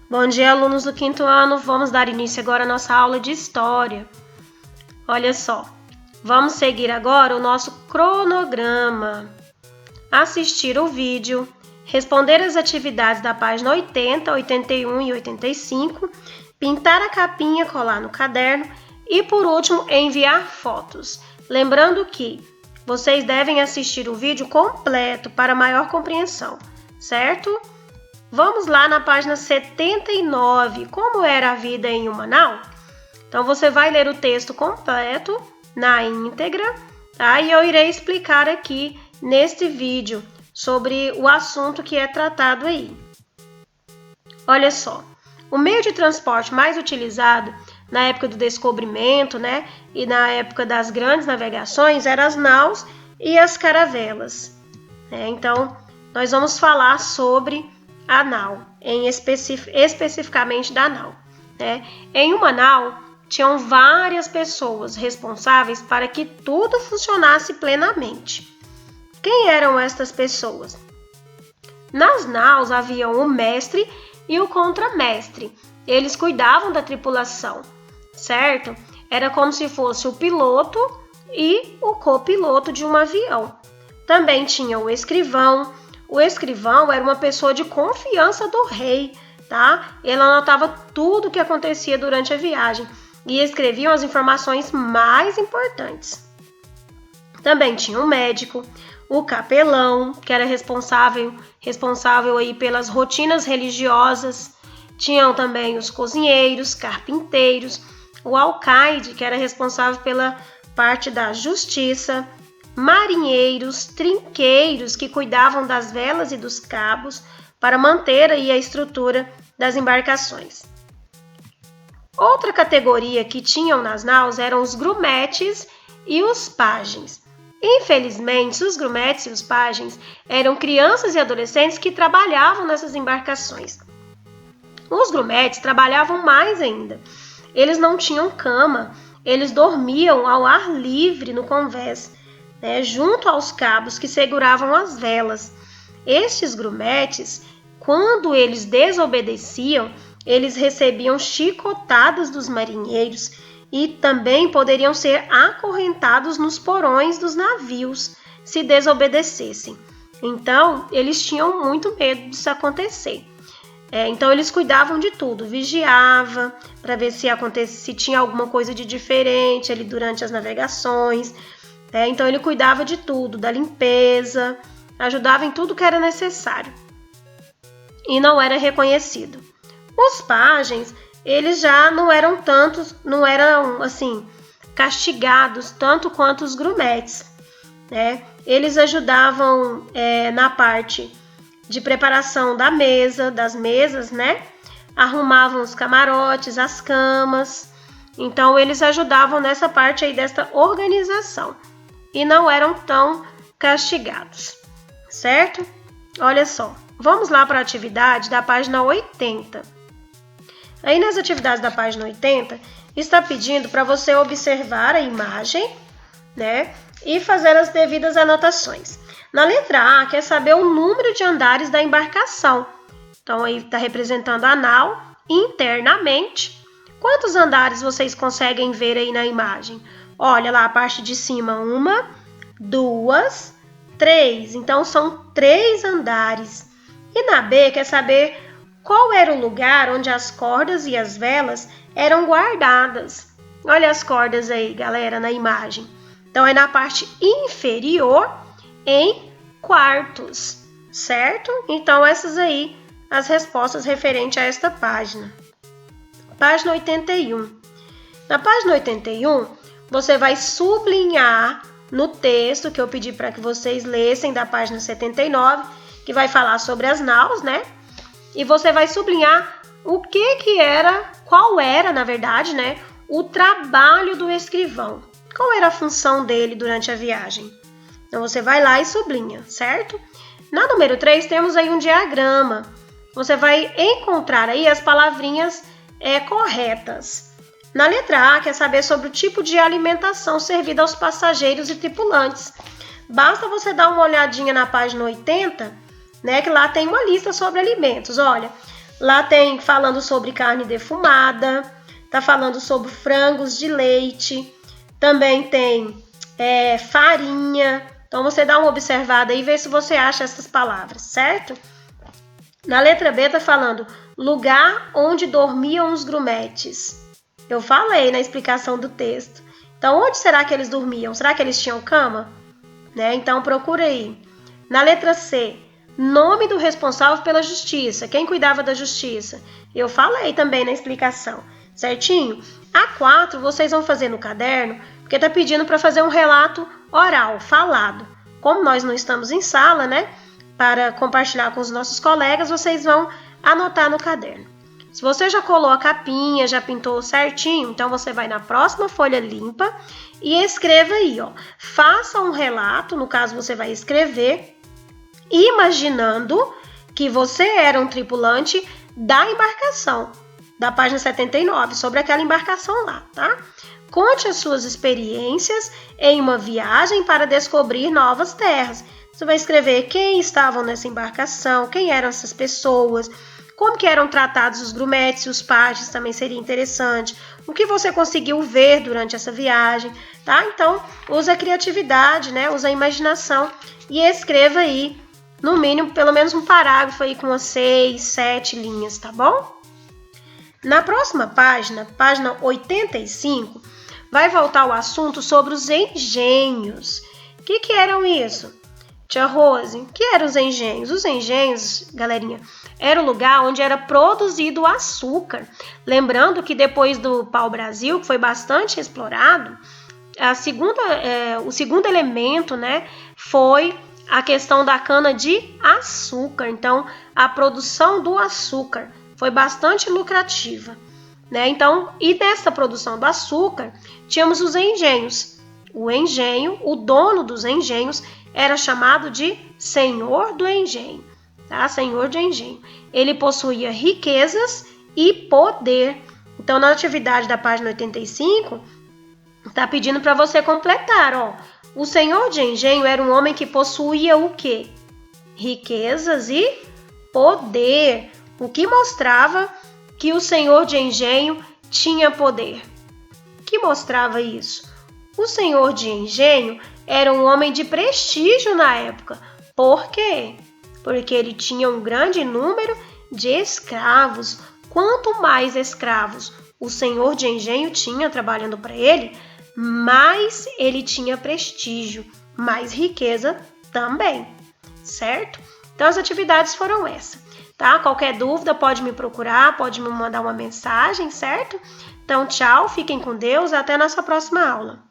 Bom dia, alunos do 5º ano. Vamos dar início agora à nossa aula de História. Olha só, vamos seguir agora o nosso cronograma. Assistir o vídeo, responder as atividades da página 80, 81 e 85, pintar a capinha, colar no caderno e, por último, enviar fotos. Lembrando que vocês devem assistir o vídeo completo para maior compreensão, certo? Vamos lá na página 79, como era a vida em Manaus? Então, você vai ler o texto completo, na íntegra, tá? E eu irei explicar aqui neste vídeo sobre o assunto que é tratado aí. Olha só, o meio de transporte mais utilizado na época do descobrimento, né, e na época das grandes navegações, eram as naus e as caravelas. Então, nós vamos falar sobre a nau, especificamente da nau. Em uma nau, tinham várias pessoas responsáveis para que tudo funcionasse plenamente. Quem eram estas pessoas? Nas naus haviam o mestre e o contramestre. Eles cuidavam da tripulação, certo? Era como se fosse o piloto e o copiloto de um avião. Também tinha o escrivão. O escrivão era uma pessoa de confiança do rei, tá? Ele anotava tudo o que acontecia durante a viagem e escreviam as informações mais importantes. Também tinha o médico, o capelão, que era responsável aí pelas rotinas religiosas. Tinham também os cozinheiros, carpinteiros, o alcaide, que era responsável pela parte da justiça, marinheiros, trinqueiros, que cuidavam das velas e dos cabos para manter aí a estrutura das embarcações. Outra categoria que tinham nas naus eram os grumetes e os pajens. Infelizmente, os grumetes e os pajens eram crianças e adolescentes que trabalhavam nessas embarcações. Os grumetes trabalhavam mais ainda. Eles não tinham cama, eles dormiam ao ar livre no convés, junto aos cabos que seguravam as velas. Estes grumetes, quando eles desobedeciam, eles recebiam chicotadas dos marinheiros e também poderiam ser acorrentados nos porões dos navios se desobedecessem. Então, eles tinham muito medo disso acontecer. Então, eles cuidavam de tudo, vigiava para ver se tinha alguma coisa de diferente ali durante as navegações. Então, ele cuidava de tudo, da limpeza, ajudava em tudo que era necessário. E não era reconhecido. Os pajens, eles já não eram assim, castigados tanto quanto os grumetes. Eles ajudavam na parte de preparação das mesas, arrumavam os camarotes, as camas. Então, eles ajudavam nessa parte aí desta organização e não eram tão castigados, certo? Olha só, vamos lá para a atividade da página 80. Aí nas atividades da página 80, está pedindo para você observar a imagem, e fazer as devidas anotações. Na letra A, quer saber o número de andares da embarcação. Então, aí está representando a nau internamente. Quantos andares vocês conseguem ver aí na imagem? Olha lá a parte de cima, 1, 2, 3. Então, são 3 andares. E na B, quer saber qual era o lugar onde as cordas e as velas eram guardadas. Olha as cordas aí, galera, na imagem. Então, é na parte inferior, em quartos, certo? Então, essas aí, as respostas referentes a esta página. Página 81. Na página 81, você vai sublinhar no texto que eu pedi para que vocês lessem da página 79, que vai falar sobre as naus, E você vai sublinhar qual era, na verdade, o trabalho do escrivão. Qual era a função dele durante a viagem? Então, você vai lá e sublinha, certo? Na número 3, temos aí um diagrama. Você vai encontrar aí as palavrinhas corretas. Na letra A, quer saber sobre o tipo de alimentação servida aos passageiros e tripulantes. Basta você dar uma olhadinha na página 80, que lá tem uma lista sobre alimentos. Olha, Lá tem falando sobre carne defumada, tá falando sobre frangos de leite, também tem farinha. Então, você dá uma observada aí e vê se você acha essas palavras, certo? Na letra B tá falando lugar onde dormiam os grumetes. Eu falei na explicação do texto. Então, onde será que eles dormiam? Será que eles tinham cama? Então, procura aí. Na letra C, nome do responsável pela justiça. Quem cuidava da justiça? Eu falei também na explicação, certinho? A 4 vocês vão fazer no caderno, porque tá pedindo para fazer um relato oral, falado. Como nós não estamos em sala, né? Para compartilhar com os nossos colegas, vocês vão anotar no caderno. Se você já colou a capinha, já pintou certinho, então você vai na próxima folha limpa e escreva aí, ó. Faça um relato, no caso você vai escrever, imaginando que você era um tripulante da embarcação, da página 79, sobre aquela embarcação lá, tá? Conte as suas experiências em uma viagem para descobrir novas terras. Você vai escrever quem estavam nessa embarcação, quem eram essas pessoas, como que eram tratados os grumetes e os pajés, também seria interessante. O que você conseguiu ver durante essa viagem, tá? Então, usa a criatividade, né? Usa a imaginação e escreva aí, no mínimo, pelo menos um parágrafo aí com umas 6, 7 linhas, tá bom? Na próxima página, página 85, vai voltar o assunto sobre os engenhos. O que eram isso? Tia Rose, o que eram os engenhos? Os engenhos, galerinha, era o lugar onde era produzido o açúcar. Lembrando que depois do pau-brasil, que foi bastante explorado, o segundo elemento, né, foi a questão da cana-de-açúcar. Então, a produção do açúcar foi bastante lucrativa, né? Então, e nessa produção do açúcar, tínhamos os engenhos. O engenho, o dono dos engenhos, era chamado de senhor do engenho, tá? Senhor de engenho. Ele possuía riquezas e poder. Então, na atividade da página 85, tá pedindo para você completar, ó. O senhor de engenho era um homem que possuía o quê? Riquezas e poder. O que mostrava que o senhor de engenho tinha poder? O que mostrava isso? O senhor de engenho era um homem de prestígio na época. Por quê? Porque ele tinha um grande número de escravos. Quanto mais escravos o senhor de engenho tinha trabalhando para ele, mais ele tinha prestígio, mais riqueza também, certo? Então as atividades foram essas, tá? Qualquer dúvida pode me procurar, pode me mandar uma mensagem, certo? Então tchau, fiquem com Deus, até a nossa próxima aula.